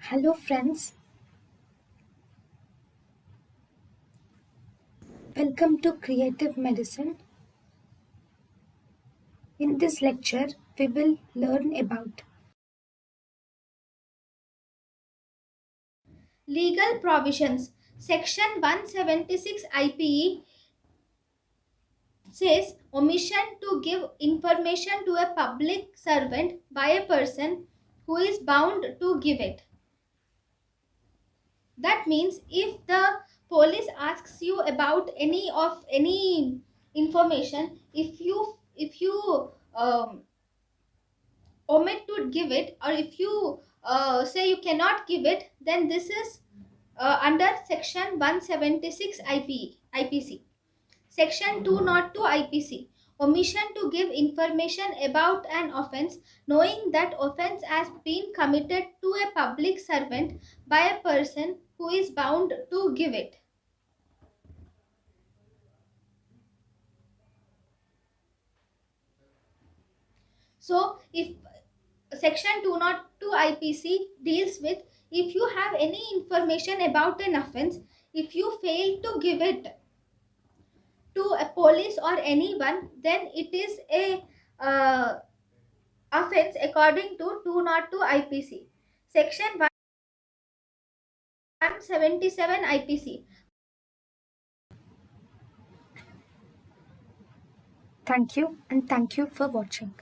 Hello, friends. Welcome to Creative Medicine. In this lecture, we will learn about Legal provisions. Section 176 IPE says omission to give information to a public servant by a person who is bound to give it. That means if the police asks you about any information, if you omit to give it, or if you say you cannot give it, then this is under section 176 IPC. Section 202 IPC. Omission to give information about an offence, knowing that offence has been committed to a public servant by a person who is bound to give it. So, if section 202 IPC deals with, if you have any information about an offence, if you fail to give it to a police or anyone, then it is a offence according to 202 IPC. Section 177 IPC. thank you and thank you for watching.